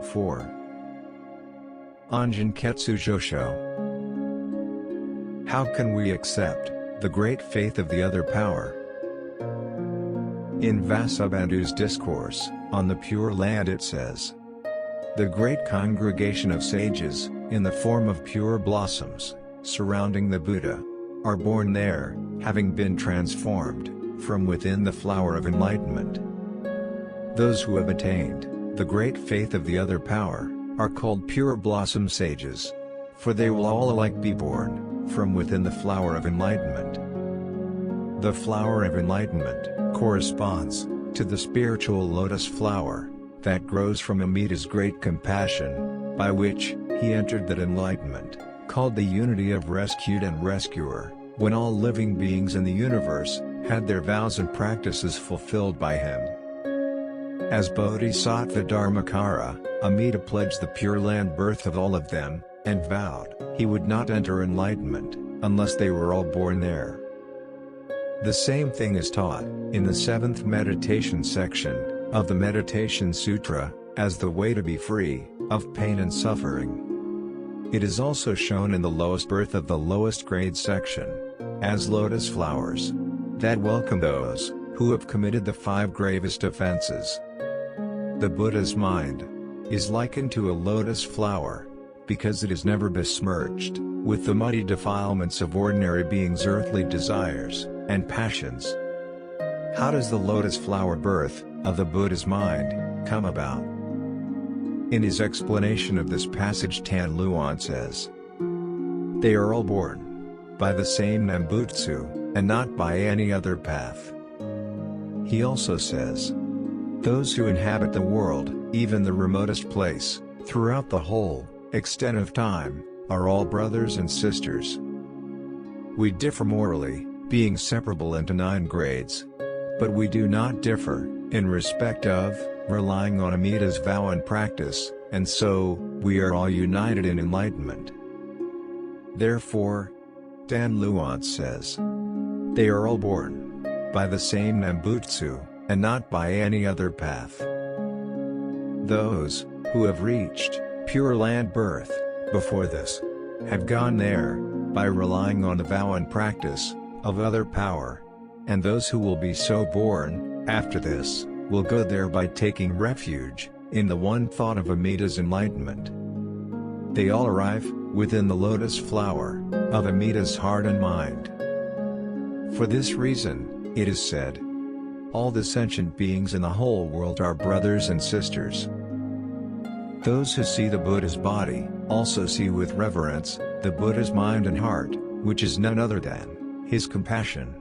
4. Anjin Ketsujo Sho. How can we accept the great faith of the other power? In Vasubandhu's discourse on the Pure Land it says, "The great congregation of sages, in the form of pure blossoms, surrounding the Buddha, are born there, having been transformed from within the flower of enlightenment. Those who have attained the great faith of the other power are called pure blossom sages, for they will all alike be born from within the flower of enlightenment." The flower of enlightenment corresponds to the spiritual lotus flower that grows from Amida's great compassion, by which he entered that enlightenment, called the unity of rescued and rescuer, when all living beings in the universe had their vows and practices fulfilled by him. As Bodhisattva Dharmakara, Amida pledged the Pure Land birth of all of them, and vowed he would not enter enlightenment unless they were all born there. The same thing is taught in the 7th meditation section of the Meditation Sutra as the way to be free of pain and suffering. It is also shown in the lowest birth of the lowest grade section as lotus flowers that welcome those who have committed the 5 gravest offenses. The Buddha's mind is likened to a lotus flower because it is never besmirched with the muddy defilements of ordinary beings' earthly desires and passions. How does the lotus flower birth of the Buddha's mind come about? In his explanation of this passage, Tan Luan says, "They are all born by the same Nembutsu, and not by any other path." He also says, "Those who inhabit the world, even the remotest place, throughout the whole extent of time, are all brothers and sisters. We differ morally, being separable into 9 grades. But we do not differ in respect of relying on Amida's vow and practice, and so we are all united in enlightenment." Therefore, Dan Luan says, "They are all born by the same Nembutsu, and not by any other path." Those who have reached Pure Land birth before this have gone there by relying on the vow and practice of other power, and those who will be so born after this will go there by taking refuge in the one thought of Amida's enlightenment. They all arrive within the lotus flower of Amida's heart and mind. For this reason, it is said, all the sentient beings in the whole world are brothers and sisters. Those who see the Buddha's body also see with reverence the Buddha's mind and heart, which is none other than his compassion.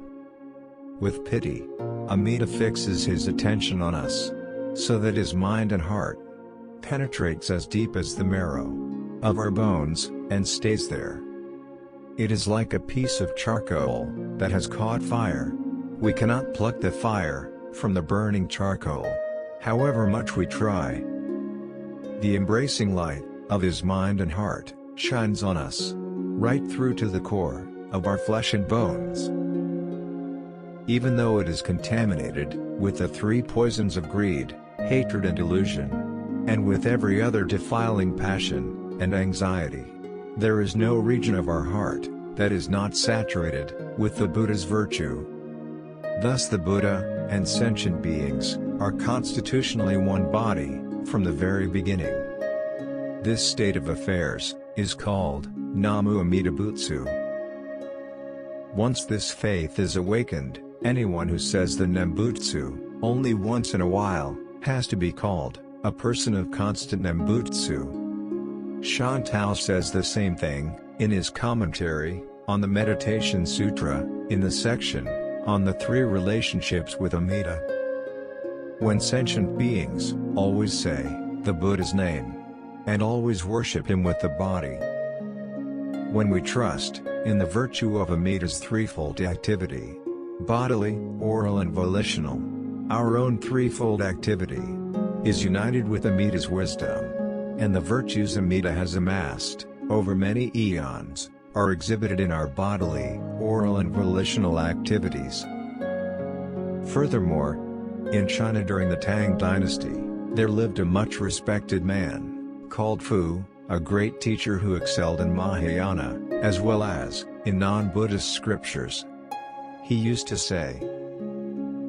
With pity, Amida fixes his attention on us, so that his mind and heart penetrates as deep as the marrow of our bones, and stays there. It is like a piece of charcoal that has caught fire. We cannot pluck the fire from the burning charcoal, however much we try. The embracing light of his mind and heart shines on us, right through to the core of our flesh and bones. Even though it is contaminated with the 3 poisons of greed, hatred and delusion, and with every other defiling passion and anxiety, there is no region of our heart that is not saturated with the Buddha's virtue. Thus the Buddha and sentient beings are constitutionally one body from the very beginning. This state of affairs is called Namu Amida Butsu. Once this faith is awakened, anyone who says the Nembutsu only once in a while has to be called a person of constant Nembutsu. Shantal says the same thing in his commentary on the Meditation Sutra, in the section on the 3 relationships with Amida. When sentient beings always say the Buddha's name and always worship him with the body, when we trust in the virtue of Amida's threefold activity, bodily, oral and volitional, our own threefold activity is united with Amida's wisdom, and the virtues Amida has amassed over many eons are exhibited in our bodily, oral and volitional activities. Furthermore, in China during the Tang dynasty, there lived a much respected man called Fu, a great teacher who excelled in Mahayana, as well as in non-Buddhist scriptures. He used to say,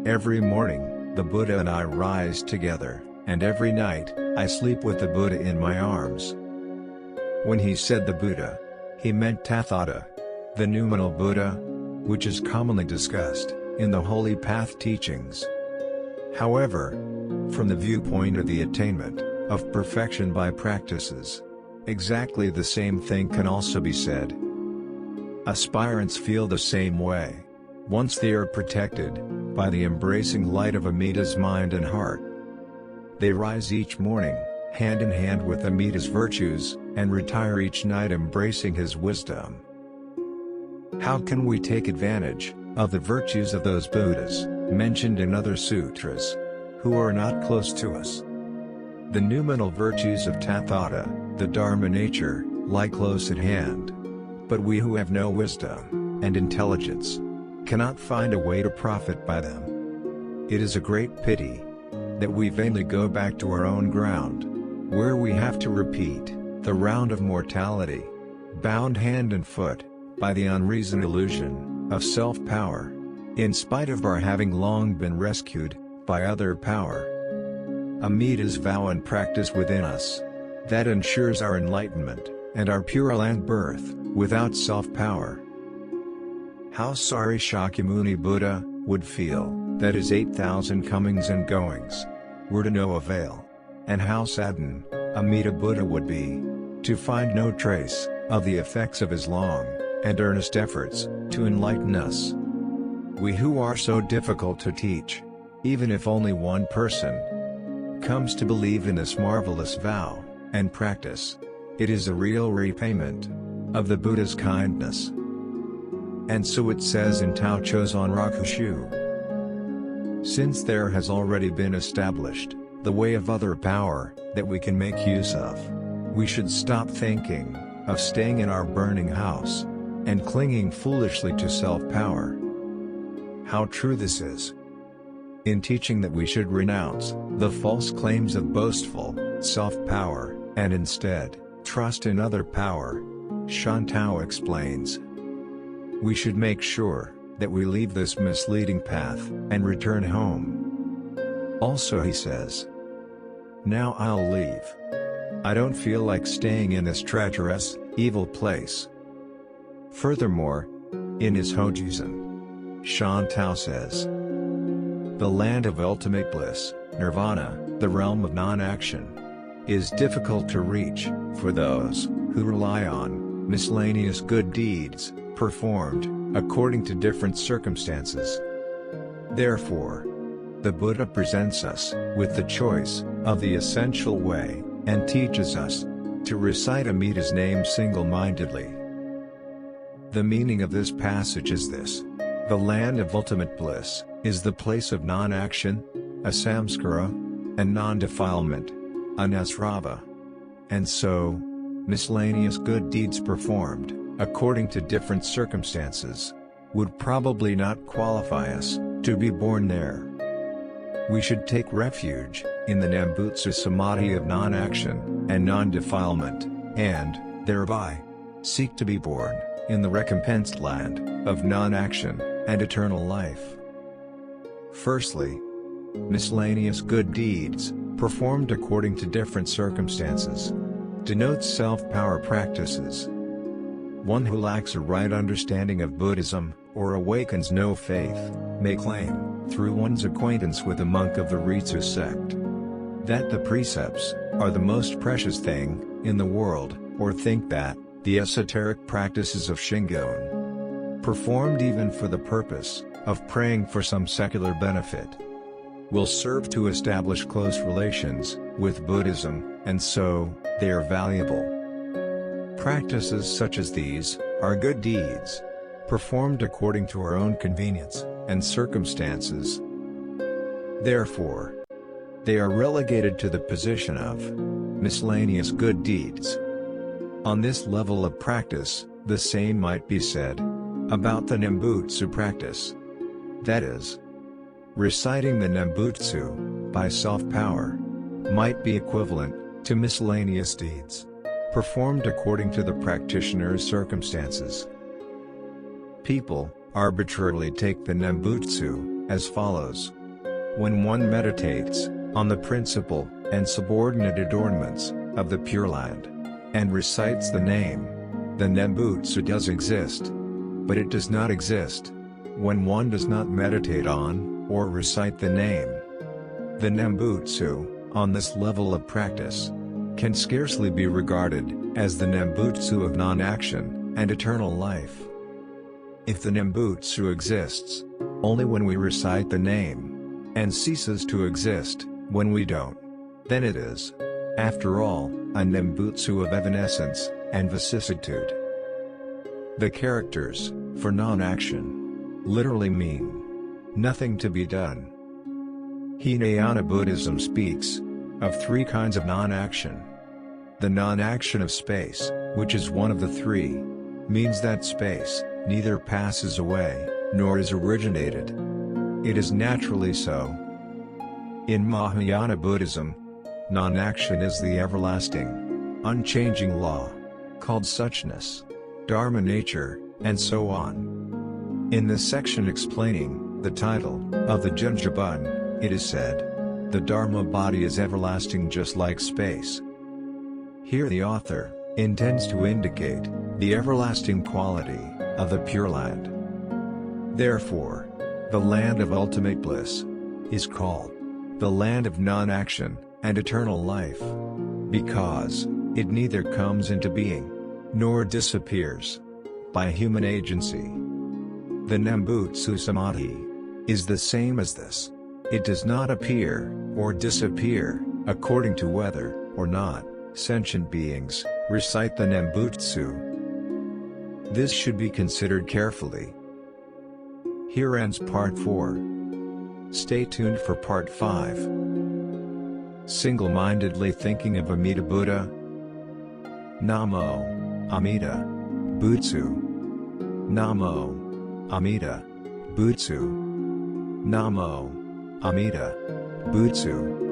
"Every morning, the Buddha and I rise together, and every night, I sleep with the Buddha in my arms." When he said the Buddha, he meant Tathagata, the noumenal Buddha, which is commonly discussed in the Holy Path teachings. However, from the viewpoint of the attainment of perfection by practices, exactly the same thing can also be said. Aspirants feel the same way, once they are protected by the embracing light of Amida's mind and heart. They rise each morning, hand in hand with Amida's virtues, and retire each night embracing his wisdom. How can we take advantage of the virtues of those Buddhas, mentioned in other sutras, who are not close to us? The noumenal virtues of Tathagata, the Dharma nature, lie close at hand. But we who have no wisdom and intelligence cannot find a way to profit by them. It is a great pity that we vainly go back to our own ground, where we have to repeat the round of mortality, bound hand and foot by the unreasoned illusion of self-power, in spite of our having long been rescued by other power. Amida's vow and practice within us, that ensures our enlightenment and our Pure Land birth without self-power. How sorry Shakyamuni Buddha would feel that his 8,000 comings and goings were to no avail, and how saddened Amida Buddha would be to find no trace of the effects of his long and earnest efforts to enlighten us. We who are so difficult to teach, even if only one person comes to believe in this marvelous vow and practice, it is a real repayment of the Buddha's kindness. And so it says in Tao Chozon Rakushu, since there has already been established the way of other power that we can make use of, we should stop thinking of staying in our burning house and clinging foolishly to self-power. How true this is! In teaching that we should renounce the false claims of boastful self-power and instead trust in other power, Shantao explains, we should make sure that we leave this misleading path and return home. Also he says, now I'll leave. I don't feel like staying in this treacherous, evil place. Furthermore, in his Hojuzan, Shantao says, the land of ultimate bliss, nirvana, the realm of non-action, is difficult to reach for those who rely on miscellaneous good deeds performed according to different circumstances. Therefore, the Buddha presents us with the choice of the essential way and teaches us to recite Amida's name single-mindedly. The meaning of this passage is this: the land of ultimate bliss is the place of non-action, asamskara, and non-defilement, anasrava. And so, miscellaneous good deeds performed according to different circumstances would probably not qualify us to be born there. We should take refuge in the Nambutsu Samadhi of non-action and non-defilement, and, thereby, seek to be born in the recompensed land of non-action and eternal life. Firstly, miscellaneous good deeds performed according to different circumstances denotes self-power practices. One who lacks a right understanding of Buddhism, or awakens no faith, may claim, through one's acquaintance with a monk of the Ritsu sect, that the precepts are the most precious thing in the world, or think that the esoteric practices of Shingon, performed even for the purpose of praying for some secular benefit, will serve to establish close relations with Buddhism, and so, they are valuable. Practices such as these are good deeds, performed according to our own convenience and circumstances. Therefore, they are relegated to the position of miscellaneous good deeds. On this level of practice, the same might be said about the Nembutsu practice. That is, reciting the Nembutsu by self-power might be equivalent to miscellaneous deeds, performed according to the practitioner's circumstances. People arbitrarily take the Nembutsu as follows. When one meditates on the principle and subordinate adornments of the Pure Land, and recites the name, the Nembutsu does exist, but it does not exist when one does not meditate on or recite the name. The Nembutsu, on this level of practice, can scarcely be regarded as the Nembutsu of non-action and eternal life. If the Nembutsu exists only when we recite the name, and ceases to exist when we don't, then it is, after all, a Nembutsu of evanescence and vicissitude. The characters for non-action literally mean nothing to be done. Hinayana Buddhism speaks of three kinds of non-action. The non-action of space, which is one of the three, means that space neither passes away nor is originated. It is naturally so. In Mahayana Buddhism, non-action is the everlasting, unchanging law, called suchness, dharma nature, and so on. In this section explaining the title of the Genjabun, it is said, the dharma body is everlasting just like space. Here the author intends to indicate the everlasting quality of the Pure Land. Therefore, the land of ultimate bliss is called the land of non-action and eternal life, because it neither comes into being nor disappears by human agency. The Nembutsu Samadhi is the same as this. It does not appear or disappear according to whether or not sentient beings recite the Nembutsu. This should be considered carefully. Here ends Part 4. Stay tuned for Part 5. Single-mindedly thinking of Amida Buddha. Namo Amida Butsu. Namo Amida Butsu. Namo Amida Butsu.